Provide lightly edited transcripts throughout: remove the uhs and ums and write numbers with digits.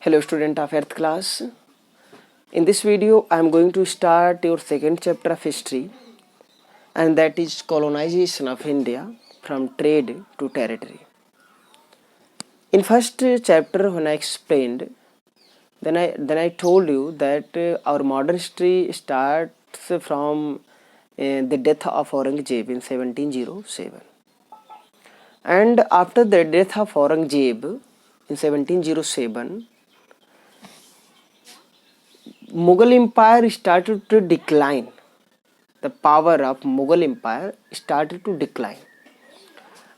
Hello student of earth class. In this video I am going to start your second chapter of history, and that is colonization of India from trade to territory. In first chapter when I explained, then I told you that our modern history starts from the death of Aurangzeb in 1707, and after the death of Aurangzeb in 1707, Mughal Empire started to decline. The power of Mughal Empire started to decline.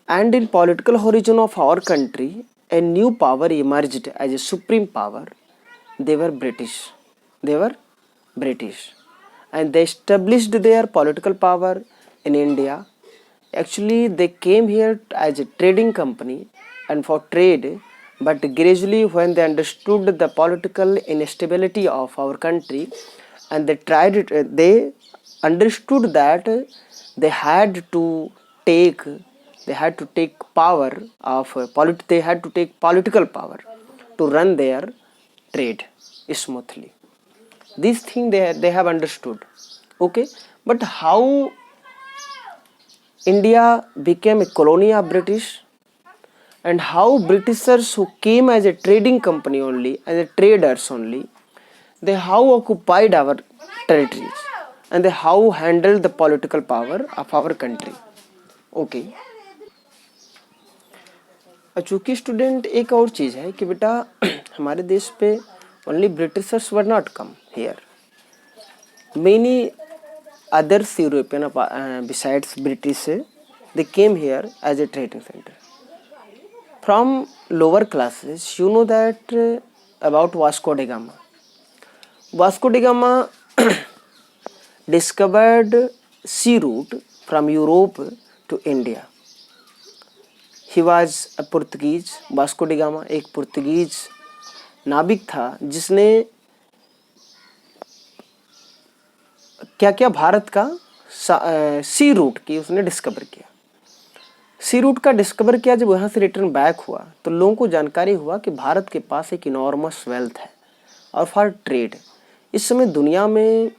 And in political horizon of our country, a new power emerged as a supreme power. They were British. And they established their political power in India. Actually, they came here as a trading company and for trade, but gradually when they understood the political instability of our country, and they understood that they had to take power of they had to take political power to run their trade smoothly. This thing they have understood. Okay, but how India became a colony of British, and how Britishers who came as a trading company only, as a traders only, they how occupied our territories, and they how handled the political power of our country. Okay. चूँकि student एक और चीज़ है कि बेटा हमारे देश पे only Britishers were not come here, many others European besides British, they came here as a trading center. From lower classes, you know that about Vasco da Gama. Vasco da Gama discovered sea route from Europe to India. He was a Portuguese. Vasco da Gama एक Portuguese नाविक था जिसने क्या क्या भारत का सी root की उसने discover किया। सी रूट का डिस्कवर किया, जब वहाँ से रिटर्न बैक हुआ तो लोगों को जानकारी हुआ कि भारत के पास एक इनॉर्मस वेल्थ है और फॉर ट्रेड। इस समय दुनिया में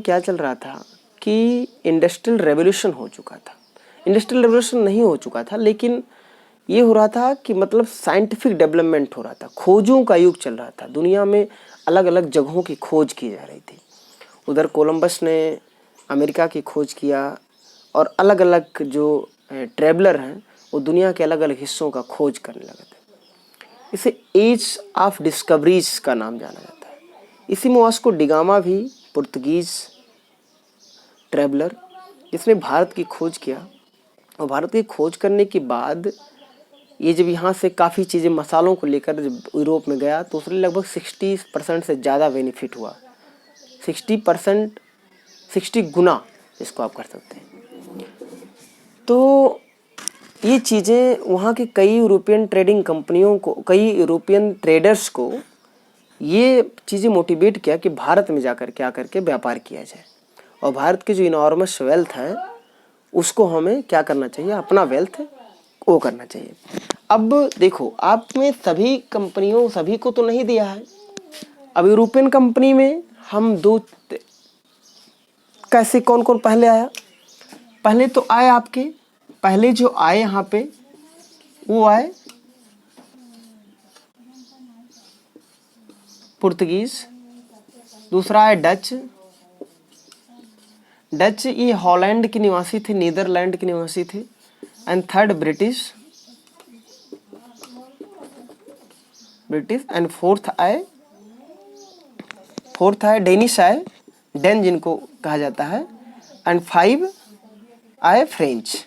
क्या चल रहा था कि इंडस्ट्रियल रेवोल्यूशन हो चुका था। इंडस्ट्रियल रेवोल्यूशन नहीं हो चुका था, लेकिन ये हो रहा था कि मतलब साइंटिफिक डेवलपमेंट हो रहा था, खोजों का युग चल रहा था। दुनिया में अलग अलग जगहों की खोज की जा रही थी। उधर कोलंबस ने अमेरिका की खोज किया, और अलग अलग जो ट्रैवलर हैं वो दुनिया के अलग अलग हिस्सों का खोज करने लगे थे। इसे एज ऑफ डिस्कवरीज का नाम जाना जाता है। इसी में वास्को डी गामा भी पुर्तगीज ट्रैवलर जिसने भारत की खोज किया, और भारत की खोज करने के बाद ये जब यहाँ से काफ़ी चीज़ें मसालों को लेकर जब यूरोप में गया तो उसने लगभग 60% से ज़्यादा बेनिफिट हुआ। 60 गुना इसको आप कर सकते हैं। तो ये चीज़ें वहाँ के कई यूरोपियन ट्रेडिंग कंपनियों को, कई यूरोपियन ट्रेडर्स को ये चीज़ें मोटिवेट किया कि भारत में जाकर क्या करके व्यापार किया जाए, और भारत की जो इनॉर्मस वेल्थ है उसको हमें क्या करना चाहिए, अपना वेल्थ वो करना चाहिए। अब देखो, आप में सभी कंपनियों सभी को तो नहीं दिया है। अब यूरोपियन कंपनी में हम दो कैसे कौन कौन पहले आया, पहले तो आए आपके पहले जो आए यहाँ पे वो आए पुर्तगीज, दूसरा आए डच ये हॉलैंड के निवासी थे, नीदरलैंड के निवासी थे, and third British and fourth आए डेनिश आए, डेन जिनको कहा जाता है, एंड 5 आए फ्रेंच।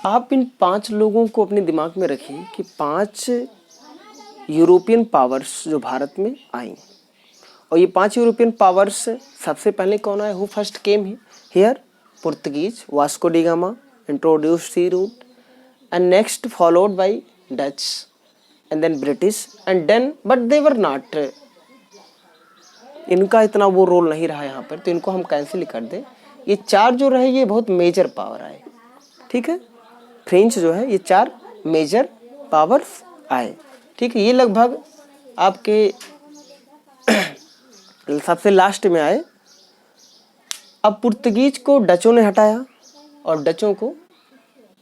आप इन 5 लोगों को अपने दिमाग में रखिए कि 5 यूरोपियन पावर्स जो भारत में आई, और ये 5 यूरोपियन पावर्स सबसे पहले कौन आए, who first came here, Portuguese, Vasco da Gama introduced sea route, and next followed by Dutch and then British, and then but they were not, इनका इतना वो रोल नहीं रहा यहाँ पर, तो इनको हम कैंसिल कर दें। ये 4 जो रहे ये बहुत मेजर पावर आए, ठीक है। फ्रेंच जो है ये 4 मेजर पावर्स आए। ठीक है, ये लगभग आपके सबसे लास्ट में आए। अब पुर्तगीज को डचों ने हटाया और डचों को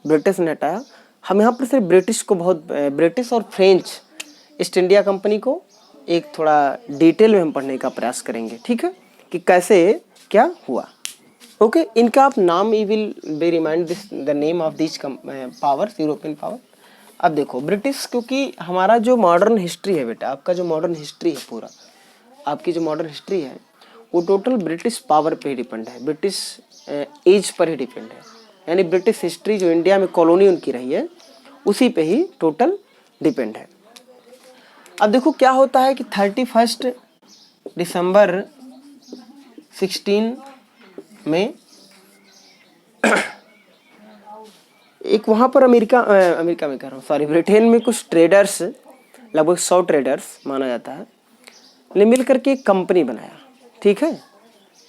ब्रिटिश ने हटाया। हम यहाँ पर सिर्फ ब्रिटिश को बहुत ब्रिटिश और फ्रेंच ईस्ट इंडिया कंपनी को एक थोड़ा डिटेल में हम पढ़ने का प्रयास करेंगे। ठीक है, कि कैसे क्या हुआ। ओके, इनका आप नाम he will be remind this the name of this powers, European power. अब देखो ब्रिटिश, क्योंकि हमारा जो मॉडर्न हिस्ट्री है बेटा, आपका जो मॉडर्न हिस्ट्री है पूरा, आपकी जो मॉडर्न हिस्ट्री है वो टोटल ब्रिटिश पावर पे ही डिपेंड है, ब्रिटिश एज पर ही डिपेंड है। यानी ब्रिटिश हिस्ट्री जो इंडिया में कॉलोनी उनकी रही है उसी पे ही टोटल डिपेंड है। अब देखो क्या होता है कि 31 दिसंबर 16 में एक वहाँ पर अमेरिका में कह रहा हूँ, सॉरी, ब्रिटेन में कुछ ट्रेडर्स, लगभग 100 ट्रेडर्स माना जाता है, ने मिल करके एक कंपनी बनाया। ठीक है,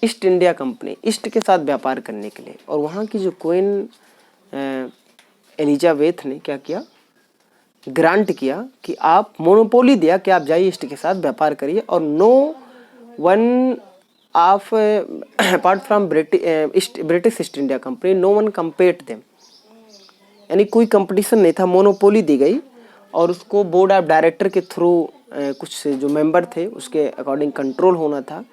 ईस्ट इंडिया कंपनी, ईस्ट के साथ व्यापार करने के लिए। और वहाँ की जो क्वीन एलिजाबेथ ने क्या किया, ग्रांट किया कि आप, मोनोपोली दिया कि आप जाइए ईस्ट के साथ व्यापार करिए और no one of apart from British East India company, no one compete them. यानी कोई कंपटीशन नहीं था, मोनोपोली दी गई और उसको बोर्ड ऑफ डायरेक्टर के थ्रू कुछ जो मेंबर थे उसके अकॉर्डिंग कंट्रोल होना था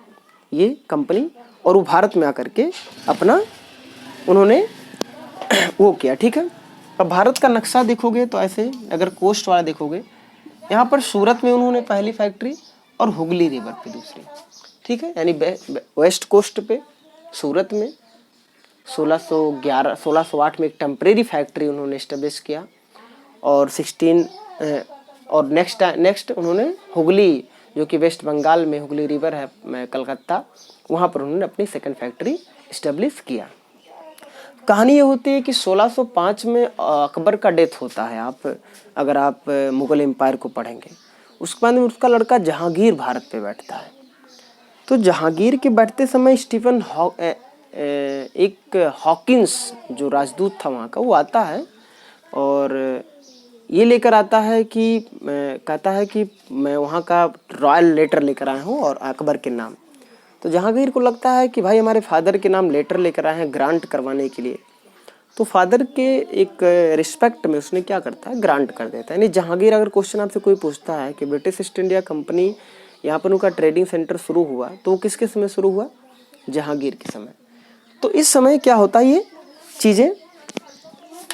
ये कंपनी। और वो भारत में आकर के अपना उन्होंने वो किया। ठीक है, अब भारत का नक्शा देखोगे तो ऐसे, अगर कोस्ट वाला देखोगे, यहाँ पर सूरत में उन्होंने पहली फैक्ट्री और हुगली रिवर पे दूसरी। ठीक है, यानी वेस्ट कोस्ट पे सूरत में 1608 में एक टेम्परेरी फैक्ट्री उन्होंने इस्टेब्लिश किया। और 16 और नेक्स्ट उन्होंने हुगली, जो कि वेस्ट बंगाल में हुगली रिवर है, कलकत्ता, वहाँ पर उन्होंने अपनी सेकंड फैक्ट्री इस्टेब्लिश किया। कहानी ये होती है कि 1605 में अकबर का डेथ होता है। अगर आप मुगल एम्पायर को पढ़ेंगे, उसके बाद में उसका लड़का जहांगीर भारत पे बैठता है। तो जहांगीर के बैठते समय स्टीफन एक हॉकिंस जो राजदूत था वहाँ का, वो आता है और ये लेकर आता है कि कहता है कि मैं वहाँ का रॉयल लेटर लेकर आया हूँ और अकबर के नाम। तो जहांगीर को लगता है कि भाई हमारे फादर के नाम लेटर लेकर आए हैं ग्रांट करवाने के लिए। तो फादर के एक रिस्पेक्ट में उसने क्या करता है, ग्रांट कर देता है। यानी जहांगीर, अगर क्वेश्चन आपसे कोई पूछता है कि ब्रिटिश ईस्ट इंडिया कंपनी यहाँ पर उनका ट्रेडिंग सेंटर शुरू हुआ, तो वो किसके समय शुरू हुआ, जहांगीर के समय। तो इस समय क्या होता है, ये चीज़ें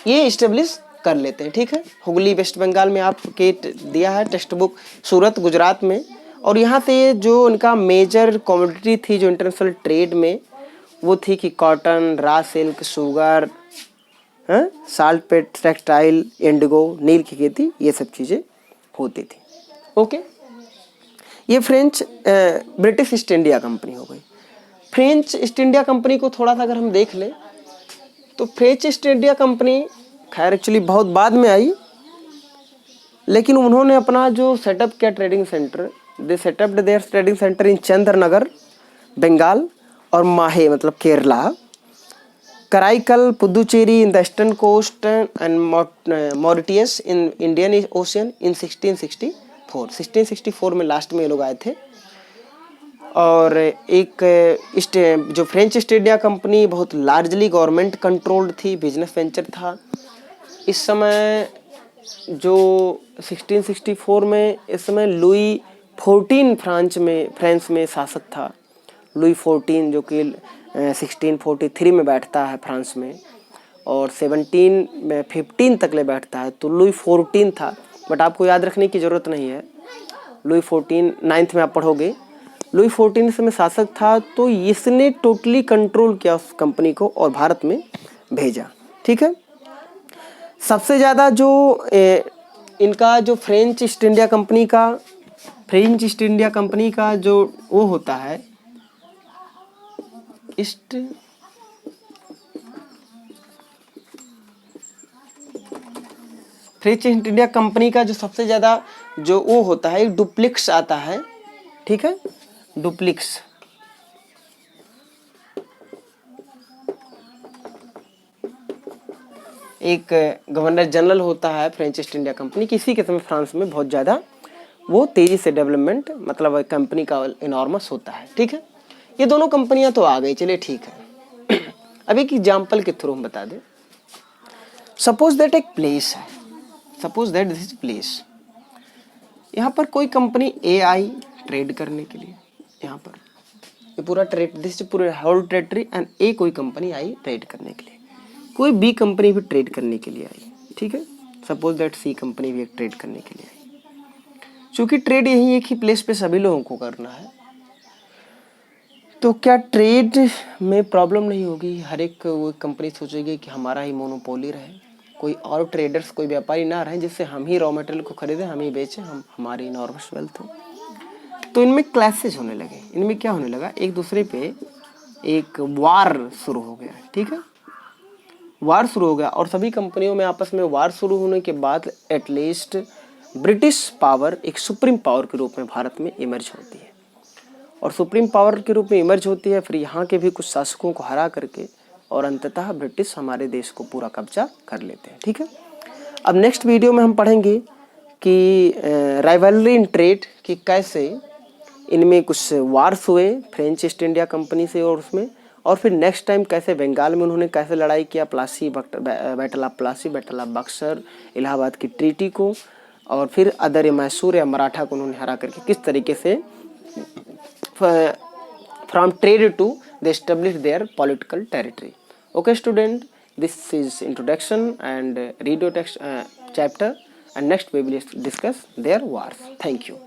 ये इस्टेब्लिश कर लेते हैं। ठीक है, हुगली वेस्ट बंगाल में आपके दिया है टेक्स्ट बुक, सूरत गुजरात में। और यहाँ से जो उनका मेजर कमोडिटी थी जो इंटरनेशनल ट्रेड में, वो थी कि कॉटन, रा सिल्क, शुगर, साल्ट पेट, टेक्सटाइल, इंडिगो, नील की खेती, ये सब चीज़ें होती थी। ओके, ये French British East India company हो गई। फ्रेंच ईस्ट इंडिया कंपनी को थोड़ा सा अगर हम देख लें तो फ्रेंच ईस्ट इंडिया कंपनी खैर एक्चुअली बहुत बाद में आई, लेकिन उन्होंने अपना जो सेटअप किया trading centre, they setupped their trading centre in Chandernagore Bengal और माहे मतलब Kerala, Karaikal Puducherry in the eastern coast and Mauritius in Indian Ocean in 1664 में लास्ट में ये लोग आए थे। और एक जो फ्रेंच ईस्ट इंडिया कंपनी बहुत लार्जली गवर्नमेंट कंट्रोल्ड थी, बिजनेस वेंचर था। इस समय जो 1664 में, इस समय लुई 14 फ्रांस में शासक था। लुई 14 जो कि 1643 में बैठता है फ्रांस में और 1715 तक ले बैठता है। तो लुई 14 था, बट आपको याद रखने की ज़रूरत नहीं है। लुई 14 9th में आप पढ़ोगे, लुई 14 समय शासक था। तो इसने टोटली कंट्रोल किया उस कंपनी को और भारत में भेजा। ठीक है, सबसे ज़्यादा जो इनका जो फ्रेंच ईस्ट इंडिया कंपनी का जो वो होता है, फ्रेंच ईस्ट इंडिया कंपनी का जो सबसे ज़्यादा जो वो होता है, डुप्लिक्स आता है। ठीक है, डुप्लिक्स एक गवर्नर जनरल होता है फ्रेंच ईस्ट इंडिया कंपनी, किसी के समय फ्रांस में बहुत ज़्यादा वो तेज़ी से डेवलपमेंट मतलब कंपनी का इनॉर्मस होता है। ठीक है, ये दोनों कंपनियां तो आ गई, चलिए ठीक है। अब एक एग्जाम्पल के थ्रू हम बता दें। सपोज दैट एक प्लेस है, suppose that this is place, यहाँ पर कोई कंपनी ए आई ट्रेड करने के लिए, यहाँ पर ये पूरा ट्रेड, दिस इज पूरा होल टेरिटरी एंड ए कोई कंपनी आई ट्रेड करने के लिए, कोई बी कंपनी भी ट्रेड करने के लिए आई। ठीक है, सपोज दैट सी कंपनी भी एक ट्रेड करने के लिए आई। चूंकि ट्रेड यही एक ही प्लेस पे सभी लोगों को करना है, तो क्या ट्रेड में प्रॉब्लम नहीं होगी? हर एक वो कंपनी सोचेगी कि हमारा ही मोनोपोली रहे, कोई और ट्रेडर्स, कोई व्यापारी ना रहे, जिससे हम ही रॉ मटेरियल को खरीदें, हम ही बेचें, हम हमारी इनॉर्मस वेल्थ हो। तो इनमें क्लैशेज होने लगे, इनमें क्या होने लगा, एक दूसरे पे एक वार शुरू हो गया। ठीक है, वार शुरू हो गया और सभी कंपनियों में आपस में वार शुरू होने के बाद एटलीस्ट ब्रिटिश पावर एक सुप्रीम पावर के रूप में भारत में इमर्ज होती है, और सुप्रीम पावर के रूप में इमर्ज होती है, फिर यहाँ के भी कुछ शासकों को हरा करके और अंततः ब्रिटिश हमारे देश को पूरा कब्जा कर लेते हैं। ठीक है, अब नेक्स्ट वीडियो में हम पढ़ेंगे कि राइवलरी इन ट्रेड, कि कैसे इनमें कुछ वार्स हुए फ्रेंच ईस्ट इंडिया कंपनी से और उसमें, और फिर नेक्स्ट टाइम कैसे बंगाल में उन्होंने कैसे लड़ाई किया, Plassey battle of Plassey, battle of Buxar, Allahabad की ट्रीटी को, और फिर अदर मैसूर या मराठा को उन्होंने हरा करके किस तरीके से from trade to they establish their political territory. Okay student, this is introduction and read your text chapter, and next we will discuss their wars. Thank you.